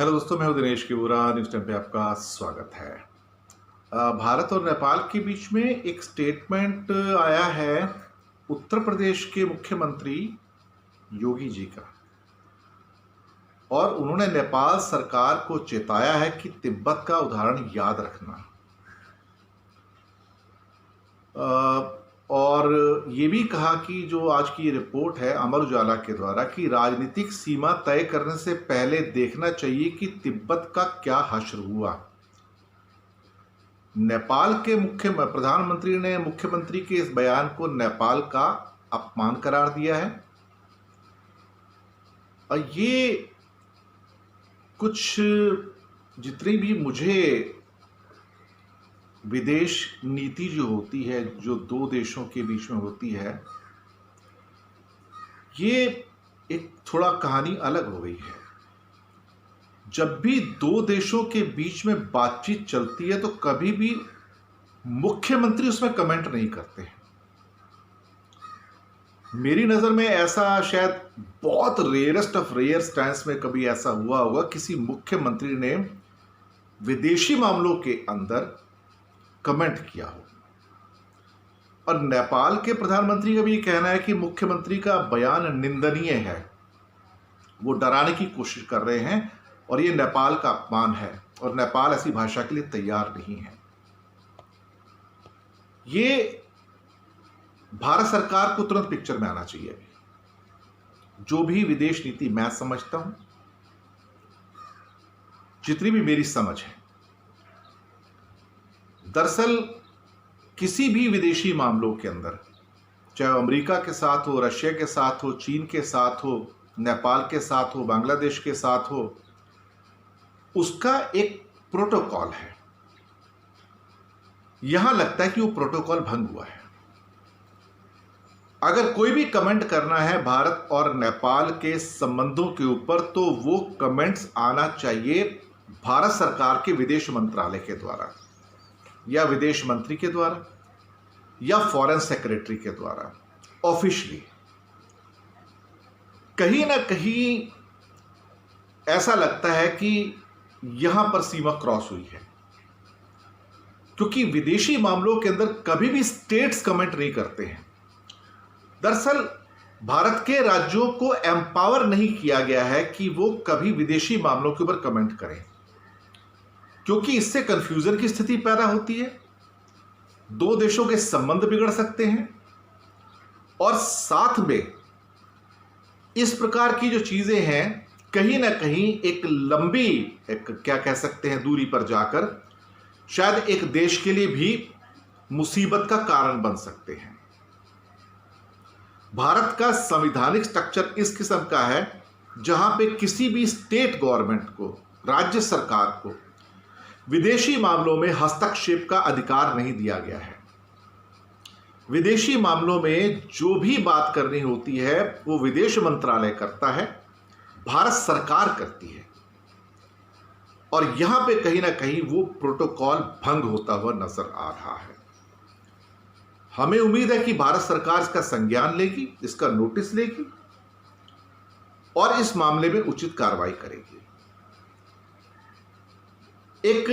Hello दोस्तों, मैं हूं दिनेश किबूरा। न्यूज़ टाइम पे आपका स्वागत है। भारत और नेपाल के बीच में एक स्टेटमेंट आया है उत्तर प्रदेश के मुख्यमंत्री योगी जी का, और उन्होंने नेपाल सरकार को चेताया है कि तिब्बत का उदाहरण याद रखना। और ये भी कहा कि जो आज की रिपोर्ट है अमर उजाला के द्वारा कि राजनीतिक सीमा तय करने से पहले देखना चाहिए कि तिब्बत का क्या हश्र हुआ। नेपाल के प्रधानमंत्री ने मुख्यमंत्री के इस बयान को नेपाल का अपमान करार दिया है। और ये कुछ जितनी भी मुझे विदेश नीति जो होती है, जो दो देशों के बीच में होती है, ये एक थोड़ा कहानी अलग हो गई है। जब भी दो देशों के बीच में बातचीत चलती है तो कभी भी मुख्यमंत्री उसमें कमेंट नहीं करते हैं। मेरी नज़र में ऐसा शायद बहुत रेयरेस्ट ऑफ रेयर स्टैंस में कभी ऐसा हुआ होगा किसी मुख्यमंत्री ने विदेशी मामलों के अंदर कमेंट किया हो। और नेपाल के प्रधानमंत्री का भी ये कहना है कि मुख्यमंत्री का बयान निंदनीय है, वो डराने की कोशिश कर रहे हैं और ये नेपाल का अपमान है और नेपाल ऐसी भाषा के लिए तैयार नहीं है। ये भारत सरकार को तुरंत पिक्चर में आना चाहिए। जो भी विदेश नीति मैं समझता हूं, जितनी भी मेरी समझ है, दरअसल किसी भी विदेशी मामलों के अंदर, चाहे अमेरिका के साथ हो, रशिया के साथ हो, चीन के साथ हो, नेपाल के साथ हो, बांग्लादेश के साथ हो, उसका एक प्रोटोकॉल है। यहां लगता है कि वो प्रोटोकॉल भंग हुआ है। अगर कोई भी कमेंट करना है भारत और नेपाल के संबंधों के ऊपर, तो वो कमेंट्स आना चाहिए भारत सरकार के विदेश मंत्रालय के द्वारा, या विदेश मंत्री के द्वारा, या फॉरेन सेक्रेटरी के द्वारा, ऑफिशियली। कहीं ना कहीं ऐसा लगता है कि यहां पर सीमा क्रॉस हुई है, क्योंकि विदेशी मामलों के अंदर कभी भी स्टेट्स कमेंट नहीं करते हैं। दरअसल भारत के राज्यों को एम्पावर नहीं किया गया है कि वो कभी विदेशी मामलों के ऊपर कमेंट करें, क्योंकि इससे कंफ्यूजन की स्थिति पैदा होती है, दो देशों के संबंध बिगड़ सकते हैं, और साथ में इस प्रकार की जो चीजें हैं कहीं ना कहीं एक लंबी, एक क्या कह सकते हैं, दूरी पर जाकर शायद एक देश के लिए भी मुसीबत का कारण बन सकते हैं। भारत का संवैधानिक स्ट्रक्चर इस किस्म का है जहां पे किसी भी स्टेट गवर्नमेंट को, राज्य सरकार को विदेशी मामलों में हस्तक्षेप का अधिकार नहीं दिया गया है। विदेशी मामलों में जो भी बात करनी होती है वो विदेश मंत्रालय करता है, भारत सरकार करती है, और यहां पे कहीं ना कहीं वो प्रोटोकॉल भंग होता हुआ नजर आ रहा है। हमें उम्मीद है कि भारत सरकार इसका संज्ञान लेगी, इसका नोटिस लेगी और इस मामले में उचित कार्रवाई करेगी। एक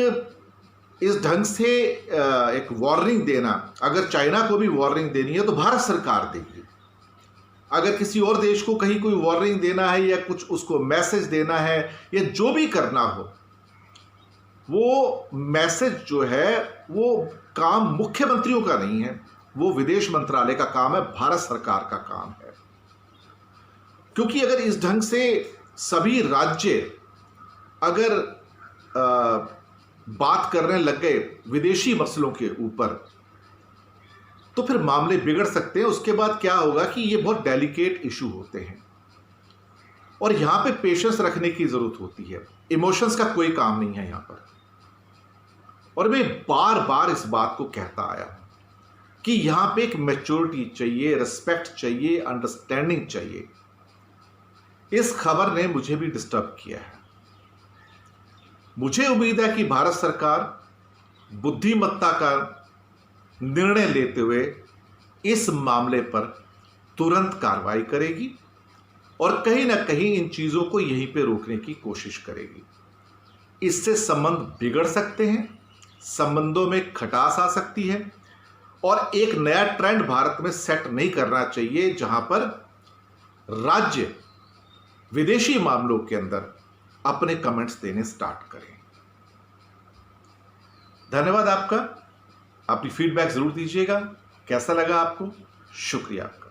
इस ढंग से एक वार्निंग देना, अगर चाइना को भी वार्निंग देनी है तो भारत सरकार देगी। अगर किसी और देश को कहीं कोई वार्निंग देना है या कुछ उसको मैसेज देना है या जो भी करना हो, वो मैसेज जो है वो काम मुख्यमंत्रियों का नहीं है, वो विदेश मंत्रालय का काम है, भारत सरकार का काम है। क्योंकि अगर इस ढंग से सभी राज्य अगर बात करने लग गए विदेशी मसलों के ऊपर, तो फिर मामले बिगड़ सकते हैं। उसके बाद क्या होगा कि ये बहुत डेलिकेट इशू होते हैं और यहां पे पेशेंस रखने की जरूरत होती है। इमोशंस का कोई काम नहीं है यहां पर। और मैं बार बार इस बात को कहता आया कि यहां पे एक मैच्योरिटी चाहिए, रिस्पेक्ट चाहिए, अंडरस्टैंडिंग चाहिए। इस खबर ने मुझे भी डिस्टर्ब किया है। मुझे उम्मीद है कि भारत सरकार बुद्धिमत्ता का निर्णय लेते हुए इस मामले पर तुरंत कार्रवाई करेगी और कहीं ना कहीं इन चीजों को यहीं पे रोकने की कोशिश करेगी। इससे संबंध बिगड़ सकते हैं, संबंधों में खटास आ सकती है और एक नया ट्रेंड भारत में सेट नहीं करना चाहिए जहां पर राज्य विदेशी मामलों के अंदर अपने कमेंट्स देने स्टार्ट करें। धन्यवाद आपका, अपनी फीडबैक जरूर दीजिएगा। कैसा लगा आपको? शुक्रिया आपका।